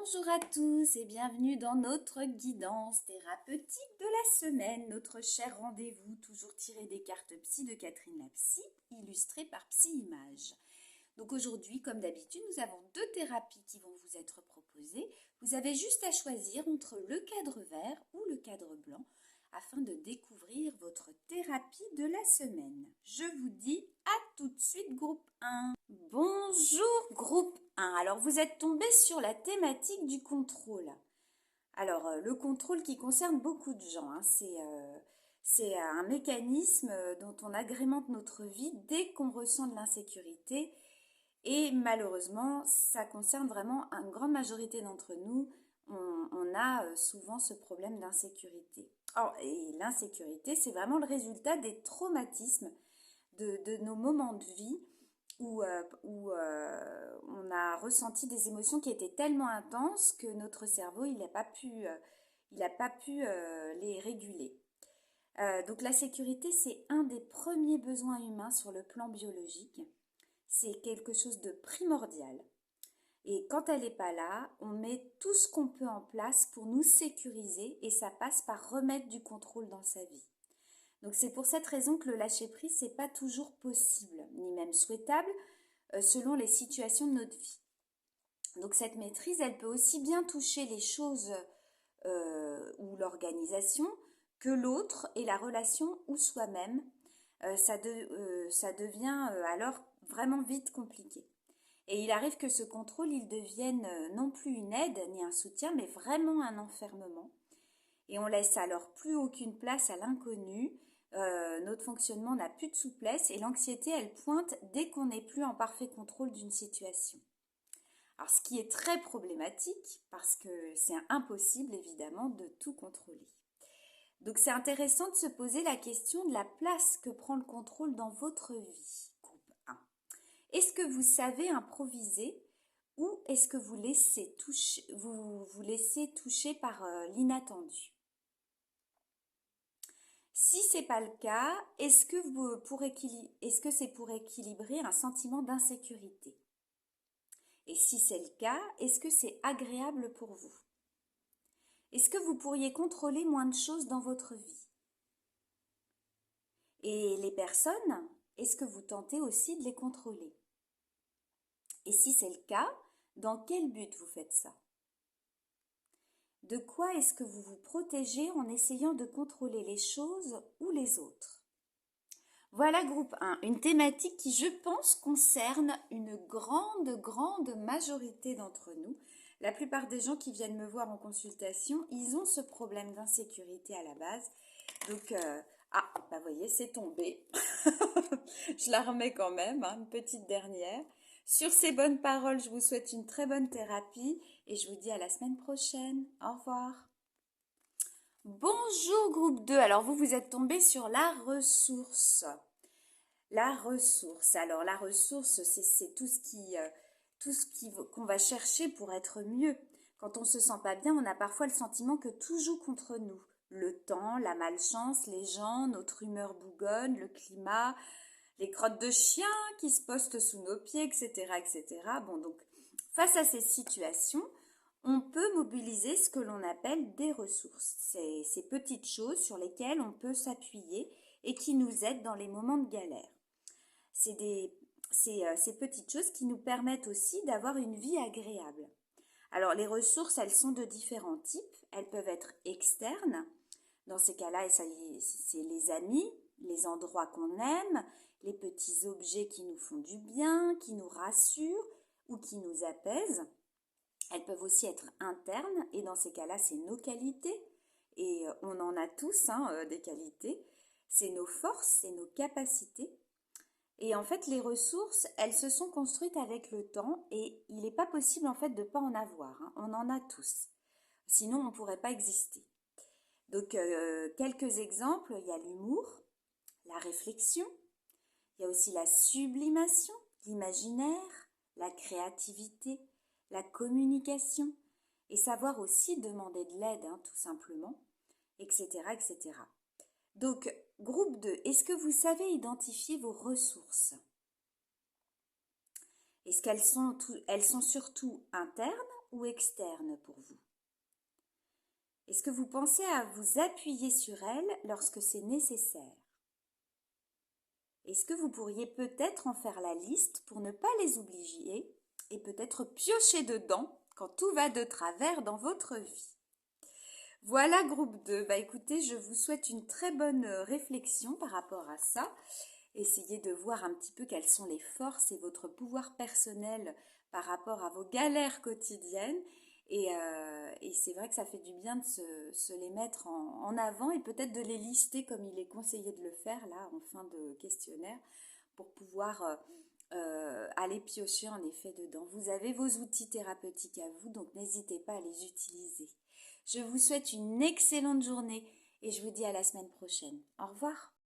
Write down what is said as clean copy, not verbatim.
Bonjour à tous et bienvenue dans notre guidance thérapeutique de la semaine, notre cher rendez-vous toujours tiré des cartes psy de Catherine la psy, illustrée par Psy-Image. Donc aujourd'hui, comme d'habitude, nous avons deux thérapies qui vont vous être proposées. Vous avez juste à choisir entre le cadre vert ou le cadre blanc afin de découvrir votre thérapie de la semaine. Je vous dis à tout de suite, groupe 1. Bonjour, groupe 1. Alors, vous êtes tombé sur la thématique du contrôle. Alors, le contrôle qui concerne beaucoup de gens, hein, c'est un mécanisme dont on agrémente notre vie dès qu'on ressent de l'insécurité. Et malheureusement, ça concerne vraiment une grande majorité d'entre nous. On a souvent ce problème d'insécurité. Et l'insécurité, c'est vraiment le résultat des traumatismes de nos moments de vie où on a ressenti des émotions qui étaient tellement intenses que notre cerveau, il n'a pas pu les réguler. Donc la sécurité, c'est un des premiers besoins humains sur le plan biologique. C'est quelque chose de primordial. Et quand elle n'est pas là, on met tout ce qu'on peut en place pour nous sécuriser et ça passe par remettre du contrôle dans sa vie. Donc c'est pour cette raison que le lâcher-prise, c'est pas toujours possible, ni même souhaitable, selon les situations de notre vie. Donc cette maîtrise, elle peut aussi bien toucher les choses ou l'organisation que l'autre et la relation ou soi-même. Ça devient alors vraiment vite compliqué. Et il arrive que ce contrôle, il devienne non plus une aide ni un soutien, mais vraiment un enfermement. Et on laisse alors plus aucune place à l'inconnu. Notre fonctionnement n'a plus de souplesse et l'anxiété, elle pointe dès qu'on n'est plus en parfait contrôle d'une situation. Alors, ce qui est très problématique, parce que c'est impossible, évidemment, de tout contrôler. Donc, c'est intéressant de se poser la question de la place que prend le contrôle dans votre vie, groupe 1. Est-ce que vous savez improviser ou est-ce que vous vous laissez toucher par l'inattendu? Si ce n'est pas le cas, est-ce que c'est pour équilibrer un sentiment d'insécurité? Et si c'est le cas, est-ce que c'est agréable pour vous? Est-ce que vous pourriez contrôler moins de choses dans votre vie? Et les personnes, est-ce que vous tentez aussi de les contrôler? Et si c'est le cas, dans quel but vous faites ça? De quoi est-ce que vous vous protégez en essayant de contrôler les choses ou les autres? Voilà, groupe 1, une thématique qui, je pense, concerne une grande majorité d'entre nous. La plupart des gens qui viennent me voir en consultation, ils ont ce problème d'insécurité à la base. Donc, vous voyez, c'est tombé. Je la remets quand même, hein, une petite dernière. Sur ces bonnes paroles, je vous souhaite une très bonne thérapie et je vous dis à la semaine prochaine. Au revoir. Bonjour groupe 2, alors vous êtes tombé sur la ressource. La ressource, alors la ressource c'est tout ce qu'on va chercher pour être mieux. Quand on se sent pas bien, on a parfois le sentiment que tout joue contre nous. Le temps, la malchance, les gens, notre humeur bougonne, le climat, les crottes de chiens qui se postent sous nos pieds, etc., etc. Bon, donc face à ces situations, on peut mobiliser ce que l'on appelle des ressources. C'est ces petites choses sur lesquelles on peut s'appuyer et qui nous aident dans les moments de galère. C'est ces petites choses qui nous permettent aussi d'avoir une vie agréable. Alors les ressources, elles sont de différents types. Elles peuvent être externes. Dans ces cas-là, c'est les amis, les endroits qu'on aime, les petits objets qui nous font du bien, qui nous rassurent ou qui nous apaisent. Elles peuvent aussi être internes et dans ces cas-là, c'est nos qualités. Et on en a tous des qualités. C'est nos forces, c'est nos capacités. Et en fait, les ressources, elles se sont construites avec le temps et il n'est pas possible en fait de ne pas en avoir. Hein. On en a tous. Sinon, on ne pourrait pas exister. Donc, quelques exemples, il y a l'humour, la réflexion, il y a aussi la sublimation, l'imaginaire, la créativité, la communication et savoir aussi demander de l'aide, hein, tout simplement, etc., etc. Donc, groupe 2, est-ce que vous savez identifier vos ressources? Est-ce qu'elles sont surtout internes ou externes pour vous? Est-ce que vous pensez à vous appuyer sur elles lorsque c'est nécessaire? Est-ce que vous pourriez peut-être en faire la liste pour ne pas les oublier et peut-être piocher dedans quand tout va de travers dans votre vie? Voilà, groupe 2. Écoutez, je vous souhaite une très bonne réflexion par rapport à ça. Essayez de voir un petit peu quelles sont les forces et votre pouvoir personnel par rapport à vos galères quotidiennes. Et c'est vrai que ça fait du bien de se les mettre en avant et peut-être de les lister comme il est conseillé de le faire là en fin de questionnaire pour pouvoir aller piocher en effet dedans. Vous avez vos outils thérapeutiques à vous, donc n'hésitez pas à les utiliser. Je vous souhaite une excellente journée et je vous dis à la semaine prochaine. Au revoir.